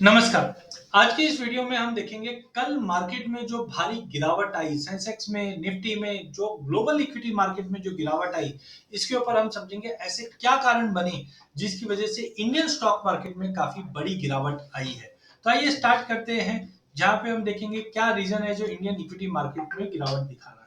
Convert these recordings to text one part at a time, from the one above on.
नमस्कार। आज की इस वीडियो में हम देखेंगे कल मार्केट में जो भारी गिरावट आई, सेंसेक्स में, निफ्टी में, जो ग्लोबल इक्विटी मार्केट में जो गिरावट आई, इसके ऊपर हम समझेंगे ऐसे क्या कारण बने जिसकी वजह से इंडियन स्टॉक मार्केट में काफी बड़ी गिरावट आई है। तो आइए स्टार्ट करते हैं, जहां पे हम देखेंगे क्या रीजन है जो इंडियन इक्विटी मार्केट में गिरावट दिखा रहा है।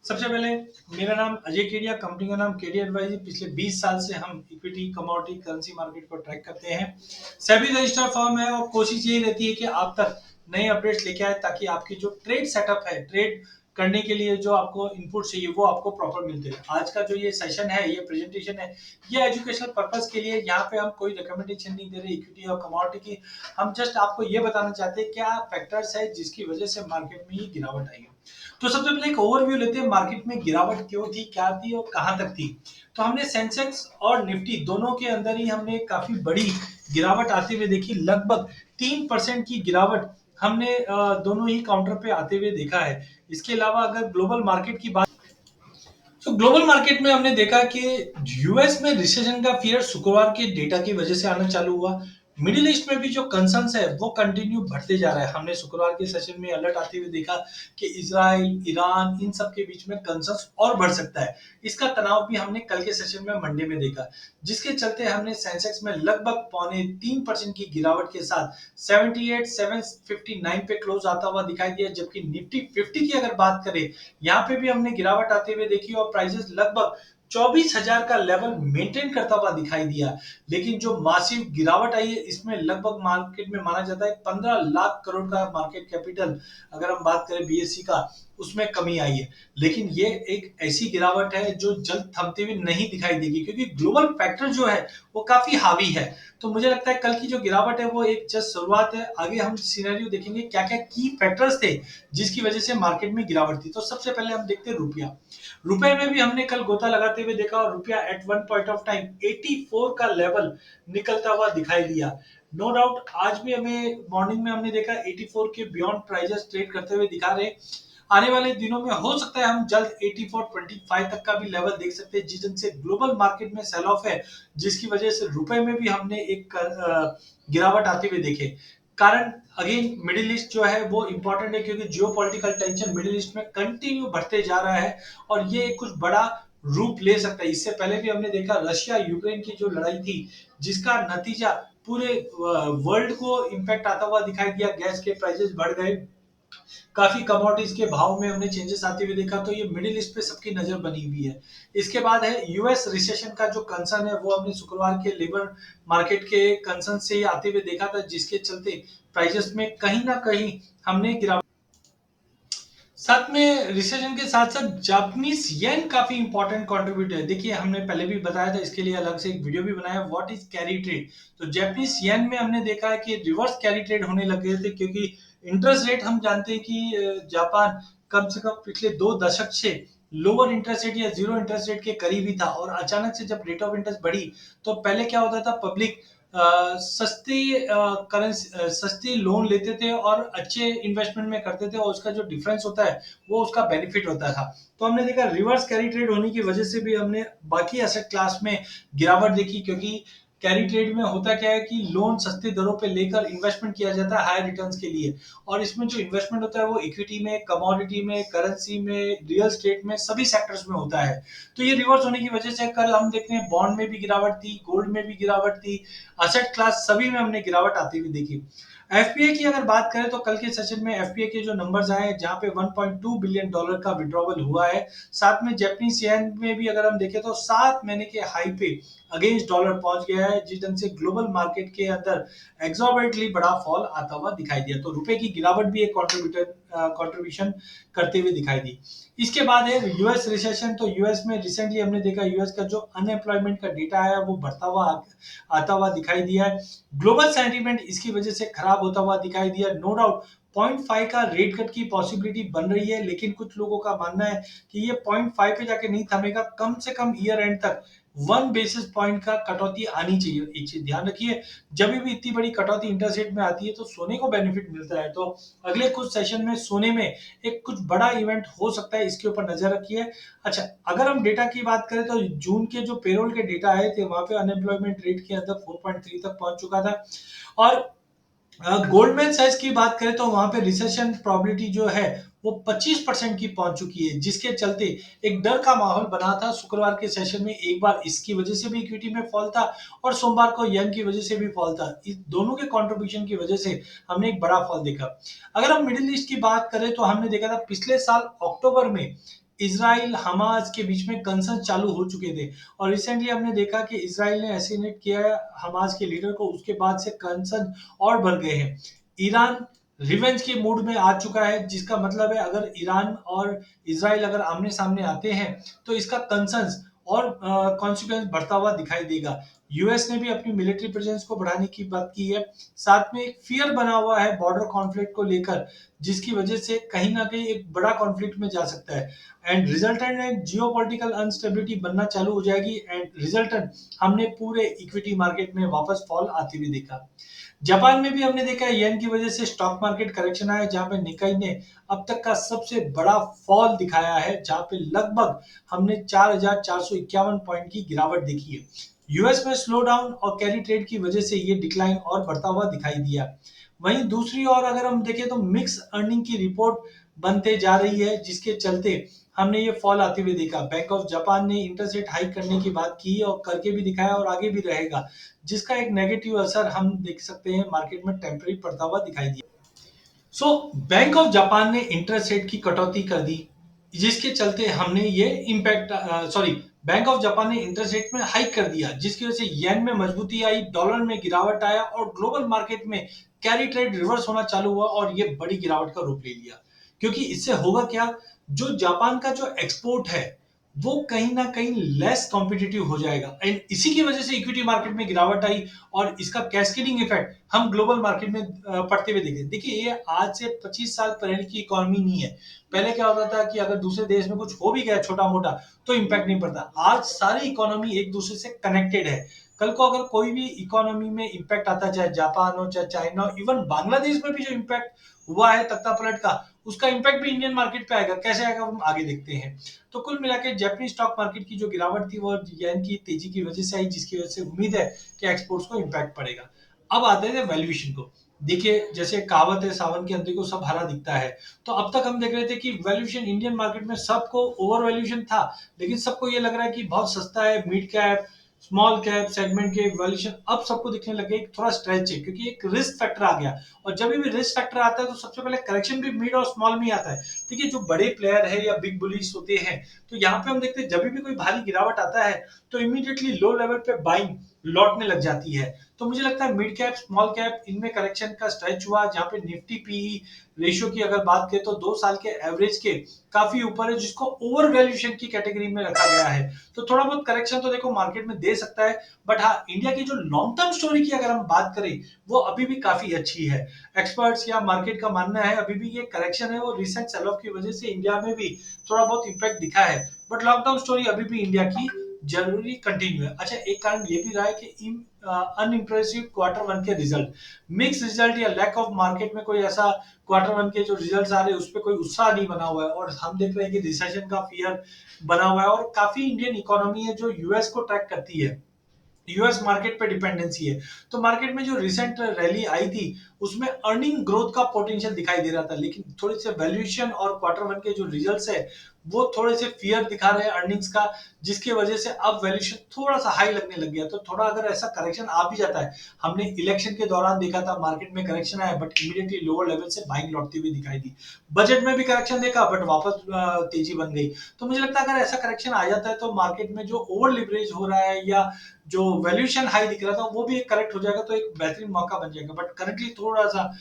सबसे पहले, मेरा नाम अजय केडिया, कंपनी का नाम केडिया एडवाइजरी। पिछले 20 साल से हम इक्विटी, कमोडिटी, करेंसी मार्केट को ट्रैक करते हैं। सेबी रजिस्टर्ड फर्म है और कोशिश यही रहती है कि आप तक नए अपडेट्स लेके आए ताकि आपकी जो ट्रेड सेटअप है, ट्रेड करने के लिए जो आपको इनपुट चाहिए वो आपको प्रॉपर मिलते हैं। आज का जो ये सेशन है, ये प्रेजेंटेशन है, ये एजुकेशनल पर्पस के लिए। यहाँ पे हम कोई रिकमेंडेशन नहीं दे रहे इक्विटी और कमोडिटी की। हम जस्ट आपको ये बताना चाहते हैं क्या फैक्टर्स है जिसकी वजह से मार्केट में ये गिरावट आई है। तो सबसे पहले एक ओवरव्यू लेते हैं, मार्केट में गिरावट क्यों थी, क्या थी और कहां तक थी। तो हमने सेंसेक्स और निफ्टी दोनों के अंदर ही हमने काफी बड़ी गिरावट आते हुए देखी। लगभग 3% की गिरावट हमने दोनों ही काउंटर पे आते हुए देखा है। इसके अलावा अगर ग्लोबल मार्केट की बात, तो ग्लोबल मार्केट में हमने देखा कि यूएस में रिसेशन का फियर शुक्रवार के डेटा की वजह से आना चालू हुआ। मिडिल ईस्ट में भी जो कंसर्न्स है वो कंटिन्यू बढ़ते जा रहा है। हमने शुक्रवार के सेशन में अलर्ट आते हुए देखा कि इजराइल, ईरान, इन सब के बीच में कंसर्न्स और बढ़ सकता है। इसका तनाव भी हमने कल के सेशन में मंडे में देखा, जिसके चलते हमने सेंसेक्स में लगभग 0.25% की गिरावट के साथ 78,759 पे क्लोज आता हुआ दिखाई दिया। जबकि निफ्टी 50 की अगर बात करें, यहाँ पे भी हमने गिरावट आते हुए देखी और प्राइसेस लगभग 24,000 का लेवल मेंटेन करता हुआ दिखाई दिया। लेकिन जो मासिव गिरावट आई है, इसमें लगभग मार्केट में माना जाता है 15 लाख करोड़ का मार्केट कैपिटल, अगर हम बात करें बीएससी का, उसमें कमी आई है। लेकिन ये एक ऐसी गिरावट है जो जल्द थमते हुए नहीं दिखाई देगी, क्योंकि ग्लोबल फैक्टर जो है वो काफी हावी है। तो मुझे लगता है कल की जो गिरावट है वो एक जस्ट शुरुआत है। आगे हम सिनेरियो देखेंगे क्या क्या की फैक्टर्स थे जिसकी वजह से मार्केट में गिरावट थी। तो सबसे पहले हम देखते हैं रुपया। रुपए में भी हमने कल गोता लगाते हुए देखा और रुपया at one point of time 84 का लेवल निकलता हुआ दिखाई दिया। नो डाउट आज भी हमें मॉर्निंग में हमने देखा 84 के बियॉन्ड प्राइजेस ट्रेड करते हुए दिखा रहे। आने वाले दिनों में हो सकता है हम जल्द 84.25 तक का भी लेवल देख सकते हैं, जिस दिन से ग्लोबल मार्केट में सेल ऑफ है, जिसकी वजह से रुपए में भी हमने एक गिरावट आते हुए देखे। कारण अगेन मिडिल ईस्ट जो है वो इंपॉर्टेंट है, क्योंकि जियो पॉलिटिकल टेंशन मिडिल ईस्ट में कंटिन्यू बढ़ते जा रहा है और ये कुछ बड़ा रूप ले सकता है। इससे पहले भी हमने देखा रशिया यूक्रेन की जो लड़ाई थी, जिसका नतीजा पूरे वर्ल्ड को इम्पैक्ट आता हुआ दिखाई दिया। गैस के प्राइसेस बढ़ गए, काफी कमोडिटीज के भाव में हमने चेंजेस आते हुए देखा। तो ये मिडिल ईस्ट पे सबकी नजर बनी हुई है। इसके बाद है यूएस रिसेशन का जो कंसर्न है, वो हमने शुक्रवार के लेबर मार्केट के कंसर्न से आते हुए देखा था, जिसके चलते प्राइसेस में कहीं ना कहीं हमने गिरावट। साथ में रिसेशन के साथ साथ जापानीज येन काफी इंपॉर्टेंट कंट्रीब्यूटर है। देखिए हमने पहले भी बताया था, इसके लिए अलग से एक वीडियो भी बनाया, व्हाट इज कैरी ट्रेड। तो जापानीज येन में हमने देखा है कि रिवर्स कैरी ट्रेड होने लगे थे, क्योंकि इंटरेस्ट रेट हम जानते हैं कि जापान कम से कम पिछले 2 दशक से लोअर इंटरेस्ट रेट या जीरो इंटरेस्ट रेट के करीब ही था। और अचानक से जब रेट ऑफ इंटरेस्ट बढ़ी, तो पहले क्या होता था, पब्लिक सस्ती करेंसी, सस्ती लोन लेते थे और अच्छे इन्वेस्टमेंट में करते थे, और उसका जो डिफरेंस होता है वो उसका बेनिफिट होता था। तो हमने देखा रिवर्स कैरी ट्रेड होने की वजह से भी हमने बाकी एसेट क्लास में गिरावट देखी, क्योंकि कैरी ट्रेड में होता क्या है कि लोन सस्ते दरों पे लेकर इन्वेस्टमेंट किया जाता है हाई रिटर्न्स के लिए। और इसमें जो इन्वेस्टमेंट होता है वो इक्विटी में, कमोडिटी में, करेंसी में, रियल स्टेट में, सभी सेक्टर्स में होता है। तो ये रिवर्स होने की वजह से कल हम देखते हैं बॉन्ड में भी गिरावट थी, गोल्ड में भी गिरावट थी, असेट क्लास सभी में हमने गिरावट आती हुई देखी। एफपीए की अगर बात करें तो कल के सेशन में एफपीए के जो नंबर्स आए, जहां पे 1.2 बिलियन डॉलर का विड्रॉवल हुआ है। साथ में जापानीज येन में भी अगर हम देखें तो 7 महीने के हाई पे अगेंस्ट डॉलर पहुंच गया है, जिस ढंग से ग्लोबल मार्केट के अंदर एग्जॉर्बिटेंटली बड़ा फॉल आता हुआ दिखाई दिया। तो रुपए की गिरावट भी एक कंट्रीब्यूशन करते हुए दिखाई दी। इसके बाद है यूएस रिसेशन। तो यूएस में रिसेंटली हमने देखा यूएस का जो अनएम्प्लॉयमेंट का डेटा आया वो बढ़ता हुआ आता हुआ दिखाई दिया है। ग्लोबल सेंटीमेंट इसकी वजह से खराब होता हुआ दिखाई दिया। नो डाउट 0.5 का रेट कट की पॉसिबिलिटी बन रही है, लेकिन कुछ लोगों का मानना है कि ये 0.5 पे जाके नहीं थमेगा, कम से कम ईयर एंड तक 1 बेसिस पॉइंट का कटौती आनी चाहिए। एक चीज ध्यान रखिए, जब भी इतनी बड़ी कटौती इंटरेस्ट रेट में आती है तो सोने को बेनिफिट मिलता है। तो अगले कुछ सेशन में सोने में एक कुछ बड़ा इवेंट हो सकता है, इसके ऊपर नजर रखिए। अच्छा, अगर हम डेटा की बात करें तो जून के जो पेरोल के डेटा आए थे, वहां पे अनएम्प्लॉयमेंट रेट के अंदर 4.3 तक पहुंच चुका था। और गोल्डमैन सैच्स की बात करें तो वहां पे रिसेशन प्रोबेबिलिटी जो है वो 25% की पहुंच चुकी है, जिसके चलते एक डर का माहौल बना था। शुक्रवार के सेशन में एक बार इसकी वजह से भी इक्विटी में फॉल था और सोमवार को येन की वजह से भी फॉल था। इस दोनों के कंट्रीब्यूशन की वजह से हमने एक बड़ा फॉल देखा। अगर हम मिडिल ईस्ट की बात करें तो हमने देखा था पिछले साल अक्टूबर में इसराइल हमास के बीच में कंसर्न चालू हो चुके थे और रिसेंटली हमने देखा कि इसराइल ने असैसिनेट किया है हमास के लीडर को, उसके बाद से कंसर्न और बढ़ गए हैं। ईरान रिवेंज के मूड में आ चुका है, जिसका मतलब है अगर ईरान और इसराइल अगर आमने सामने आते हैं तो इसका कंसर्न और कॉन्सिक्वेंस बढ़ता हुआ दिखाई देगा। यूएस ने भी अपनी मिलिट्री प्रेजेंस को बढ़ाने की बात की है। साथ में एक फियर बना हुआ है बॉर्डर कॉन्फ्लिक्ट को लेकर, जिसकी वजह से कहीं ना कहीं एक बड़ा कॉन्फ्लिक्ट में जा सकता है एंड रिजल्टेंट है जियोपॉलिटिकल अनस्टेबिलिटी बनना चालू हो जाएगी एंड रिजल्टेंट हमने पूरे इक्विटी मार्केट में वापस फॉल आते हुए देखा। जापान में भी हमने देखा है येन की वजह से स्टॉक मार्केट करेक्शन आया, जहां पे निकाई ने अब तक का सबसे बड़ा फॉल दिखाया है, जहां पे लगभग हमने 4,451 पॉइंट की गिरावट देखी है। यूएस में स्लो डाउन और कैरी ट्रेड की वजह से ये डिक्लाइन और बढ़ता हुआ दिखाई दिया। वहीं दूसरी ओर अगर हम देखें तो मिक्स अर्निंग की रिपोर्ट बनते जा रही है, जिसके चलते हमने ये फॉल आते हुए देखा। बैंक ऑफ जापान ने इंटरेस्ट रेट हाइक करने की बात की और करके भी दिखाया और आगे भी रहेगा, जिसका एक नेगेटिव असर हम देख सकते हैं मार्केट में टेम्पररी पड़ता हुआ दिखाई दिया। सो बैंक ऑफ जापान ने इंटरेस्ट रेट की कटौती कर दी, जिसके चलते हमने ये impact sorry bank of Japan ने इंटरेस्ट रेट में हाइक कर दिया, जिसकी वजह से येन में मजबूती आई, डॉलर में गिरावट आया और ग्लोबल मार्केट में कैरी ट्रेड रिवर्स होना चालू हुआ और ये बड़ी गिरावट का रूप ले लिया। क्योंकि इससे होगा क्या, जो जापान का जो एक्सपोर्ट है वो कहीं ना कहीं लेस कॉम्पिटिटिव हो जाएगा एंड इसी की वजह से इक्विटी मार्केट में गिरावट आई और इसका कैस्केडिंग इफेक्ट हम ग्लोबल मार्केट में पड़ते हुए देखे। देखिए ये आज से 25 साल पहले की इकोनॉमी नहीं है। पहले क्या होता था कि अगर दूसरे देश में कुछ हो भी गया छोटा मोटा तो इम्पैक्ट नहीं पड़ता। आज सारी इकोनॉमी एक दूसरे से कनेक्टेड है। कल को अगर कोई भी इकोनॉमी में इम्पैक्ट आता है, चाहे जापान हो चाहे चाइना हो, इवन बांग्लादेश में भी जो इम्पैक्ट हुआ है तख्ता पलट का, उसका इम्पैक्ट भी इंडियन मार्केट पे आएगा। कैसे आएगा हम आगे देखते हैं। तो कुल मिला के जापानी स्टॉक मार्केट की जो गिरावट थी वो येन की तेजी की वजह से आई, जिसकी वजह से उम्मीद है कि एक्सपोर्ट्स को इम्पैक्ट पड़ेगा। अब आते हैं वैल्यूएशन को। देखिए जैसे कहावत है सावन के अंधे को सब हरा दिखता है, तो अब तक हम देख रहे थे कि वैल्यूएशन इंडियन मार्केट में सबको ओवर वैल्यूएशन था, लेकिन सबको ये लग रहा है कि बहुत सस्ता है। Mid cap small cap segment के वैल्यूएशन अब सबको दिखने लगे थोड़ा स्ट्रेच है, क्योंकि एक रिस्क फैक्टर आ गया और जब भी रिस्क फैक्टर आता है तो सबसे पहले करेक्शन भी मिड और स्मॉल में आता है। देखिए जो बड़े प्लेयर है या बिग बुलिश होते हैं, तो यहाँ पे हम देखते हैं जब भी कोई भारी गिरावट आता है तो इमीडिएटली लो लेवल पे बाइंग लौटने लग जाती है। तो मुझे लगता है मिड कैप स्मॉल कैप इनमें करेक्शन का स्ट्रेच हुआ, जहां पे निफ्टी पीई रेशियो की अगर बात करें तो 2 साल के एवरेज के काफी ऊपर है, जिसको ओवर वैल्यूएशन की कैटेगरी में रखा गया है। तो थोड़ा बहुत करेक्शन तो देखो मार्केट में दे सकता है, बट हाँ इंडिया की जो लॉन्ग टर्म स्टोरी की अगर हम बात करें वो अभी भी काफी अच्छी है। एक्सपर्ट्स या मार्केट का मानना है अभी भी ये करेक्शन है वो रिसेंट सेल ऑफ की वजह से इंडिया में भी थोड़ा बहुत इम्पैक्ट दिखा है, बट लॉन्ग टर्म स्टोरी अभी भी इंडिया की जरूरी कंटिन्यू है। अच्छा एक कारण ये भी रहा है कि अनइम्प्रेसिव क्वार्टर वन के रिजल्ट, मिक्स रिजल्ट या लैक ऑफ मार्केट में कोई ऐसा क्वार्टर वन के जो रिजल्ट्स आ रहे हैं उस पर कोई उत्साह नहीं बना हुआ है और हम देख रहे हैं कि रिसेशन का फियर बना हुआ है और काफी इंडियन इकोनॉमी है जो यूएस को ट्रैक करती है, यूएस मार्केट पे डिपेंडेंसी है। तो मार्केट में जो रिसेंट रैली आई थी उसमें अर्निंग ग्रोथ का पोटेंशियल दिखाई दे रहा था, लेकिन थोड़े से वैल्यूएशन और क्वार्टर वन के जो रिजल्ट्स है वो थोड़े से फियर दिखा रहे हैं अर्निंग्स का, जिसकी वजह से अब वैल्यूएशन थोड़ा सा हाई लगने लग गया। तो थोड़ा अगर ऐसा करेक्शन आ भी जाता है, हमने इलेक्शन के दौरान देखा था मार्केट में करेक्शन आया बट इमीडिएटली लोअर लेवल से बाइंग लौटती हुई दिखाई दी। बजट में भी करेक्शन देखा बट वापस तेजी बन गई। तो मुझे लगता है अगर ऐसा करेक्शन आ जाता है तो मार्केट में जो ओवर लिवरेज हो रहा है या जो वैल्यूएशन हाई दिख रहा था वो भी एक करेक्ट हो जाएगा, तो एक बेहतरीन मौका बन जाएगा। बट करंटली थोड़ा सा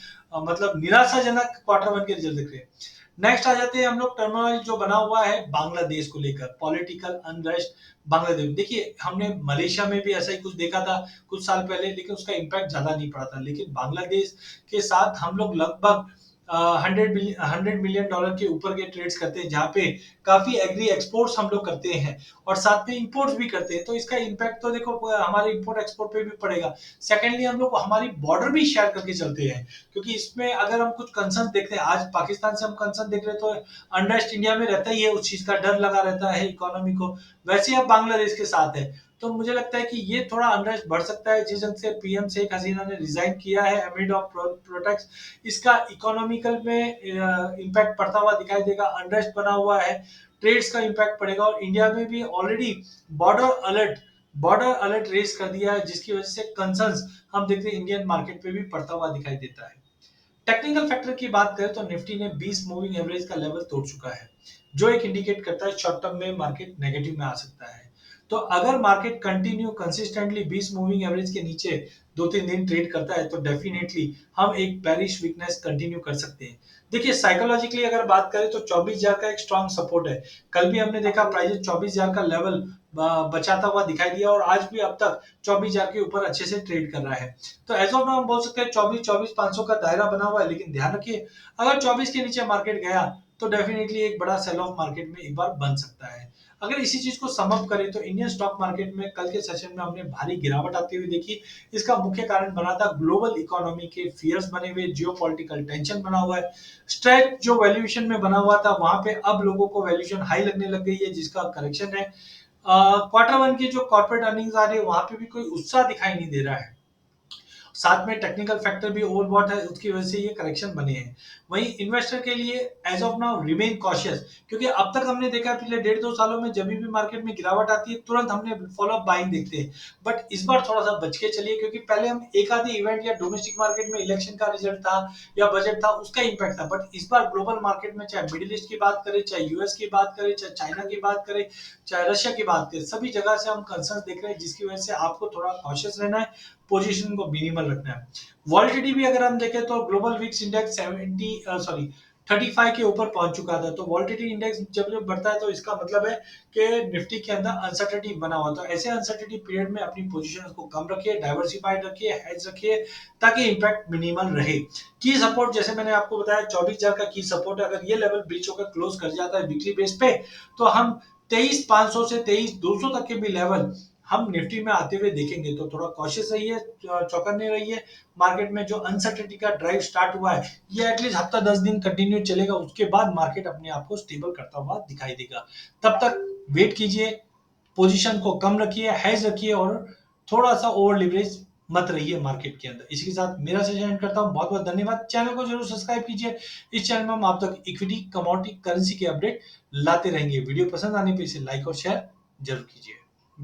मतलब निराशाजनक क्वार्टर वन के रिजल्ट दिख रहे हैं। नेक्स्ट आ जाते हैं हम लोग टर्मोइल जो बना हुआ है बांग्लादेश को लेकर, पॉलिटिकल अनरेस्ट बांग्लादेश। देखिए हमने मलेशिया में भी ऐसा ही कुछ देखा था कुछ साल पहले, लेकिन उसका इम्पैक्ट ज्यादा नहीं पड़ा था। लेकिन बांग्लादेश के साथ हम लोग लगभग 100 मिलियन डॉलर के ऊपर के ट्रेड्स करते हैं, जहाँ पे काफी एग्री एक्सपोर्ट्स हम लोग करते हैं और साथ में इंपोर्ट्स भी करते हैं। तो इसका इम्पैक्ट तो देखो हमारे इंपोर्ट एक्सपोर्ट पे भी पड़ेगा। सेकेंडली हम लोग हमारी बॉर्डर भी शेयर करके चलते हैं, क्योंकि इसमें अगर हम कुछ कंसर्न देखते हैं, आज पाकिस्तान से हम कंसर्न देख रहे हैं तो अनरेस्ट इंडिया में रहता ही है, उस चीज का डर लगा रहता है इकोनॉमी को। वैसे अब बांग्लादेश के साथ है, तो मुझे लगता है कि ये थोड़ा अनरेस्ट बढ़ सकता है जिस ढंग से पीएम शेख हसीना ने रिजाइन किया है एमिड ऑफ प्रोटेक्ट। इसका इकोनॉमिकल में इम्पैक्ट पड़ता हुआ दिखाई देगा, अनरेस्ट बना हुआ है, ट्रेड्स का इम्पैक्ट पड़ेगा और इंडिया में भी already border alert border alert raise कर दिया है, जिसकी वजह से कंसर्न्स हम देखते हैं इंडियन मार्केट पे भी पड़ता हुआ दिखाई देता है। टेक्निकल फैक्टर की बात करें तो निफ्टी ने 20 मूविंग एवरेज का लेवल तोड़ चुका है, जो एक इंडिकेट करता है शॉर्ट टर्म में मार्केट नेगेटिव में आ सकता है। तो अगर market continue consistently 20 moving average के नीचे 2-3 दिन ट्रेड करता है तो डेफिनेटली हम एक बेरिश वीकनेस कंटिन्यू कर सकते हैं। देखिए साइकोलॉजिकली अगर बात करें तो 24,000 का एक स्ट्रॉन्ग सपोर्ट है। कल भी हमने देखा प्राइस 24,000 का लेवल बचाता हुआ दिखाई दिया और आज भी अब तक 24,000 के ऊपर अच्छे से ट्रेड कर रहा है। तो एज ऑफ नाउ हम बोल सकते हैं 24,500 का दायरा बना हुआ है, लेकिन ध्यान रखिए अगर 24 के नीचे मार्केट गया तो डेफिनेटली एक बड़ा सेल ऑफ मार्केट में एक बार बन सकता है। अगर इसी चीज को सम अप करें तो इंडियन स्टॉक मार्केट में कल के सेशन में हमने भारी गिरावट आती हुई देखी। इसका मुख्य कारण बना था ग्लोबल इकोनॉमी के फियर्स बने हुए, जियोपॉलिटिकल टेंशन बना हुआ है, स्ट्रेच जो वैल्यूएशन में बना हुआ था वहां पे अब लोगों को वैल्यूएशन हाई लगने लग गई है, जिसका करेक्शन है। क्वार्टर वन की जो कॉर्पोरेट अर्निंग्स आ रही है वहां पे भी कोई उत्साह दिखाई नहीं दे रहा है। साथ में टेक्निकल फैक्टर भी ओवरबॉट है, उसकी वजह से ये करेक्शन बने हैं। वहीं इन्वेस्टर के लिए as of now remain cautious, क्योंकि अब तक हमने देखा है पिछले 1.5-2 सालों में जब भी मार्केट में गिरावट आती है तुरंत हमने फॉलो अप बाइंग देखते हैं। बट इस बार थोड़ा सा बच के चलिए, क्योंकि पहले हम एक आधे इवेंट या डोमेस्टिक मार्केट में इलेक्शन का रिजल्ट था या बजट था उसका इम्पैक्ट था, बट इस बार ग्लोबल मार्केट में चाहे मिडिल ईस्ट की बात करें, चाहे यूएस की बात करें, चाहे चाइना की बात करें, चाहे रशिया की बात करें, सभी जगह से हम कंसर्न देख रहे हैं, जिसकी वजह से आपको थोड़ा कॉशियस रहना है, पोजीशन को मिनिमल रखना है। वॉलिटिलिटी भी अगर हम देखें तो ग्लोबल विक्स इंडेक्स 35 के ऊपर पहुंच चुका था। तो वॉलिटिलिटी इंडेक्स जब जब बढ़ता है तो इसका मतलब है कि निफ्टी के अंदर अनसर्टेनिटी बना हुआ। तो ऐसे अनसर्टेनिटी पीरियड में अपनी पोजीशन को कम रखिए, डाइवर्सिफाइड रखिए, हेज रखिए, ताकि इंपैक्ट मिनिमल रहे। की सपोर्ट जैसे मैंने आपको बताया 24,000 का की सपोर्ट है, अगर ये लेवल ब्रीच होकर क्लोज कर जाता है वीकली बेस पे तो हम 23,500 से 23,200 तक के भी लेवल हम निफ्टी में आते हुए देखेंगे। तो थोड़ा कॉशियस रहिए, चौकन्ने रहिए। मार्केट में जो अनसर्टेनिटी का ड्राइव स्टार्ट हुआ है ये एटलीस्ट हफ्ता 10 दिन कंटिन्यू चलेगा, उसके बाद मार्केट अपने आप को स्टेबल करता हुआ दिखाई देगा। तब तक वेट कीजिए, पोजीशन को कम रखिए, हेज रखिए और थोड़ा सा ओवर लिवरेज मत रहिए मार्केट के अंदर। इसी के साथ मेरा सेशन एंड करता हूँ। बहुत बहुत धन्यवाद। चैनल को जरूर सब्सक्राइब कीजिए। इस चैनल में हम आप तक इक्विटी, कमोडिटी, करेंसी के अपडेट लाते रहेंगे। वीडियो पसंद आने पे इसे लाइक और शेयर जरूर कीजिए।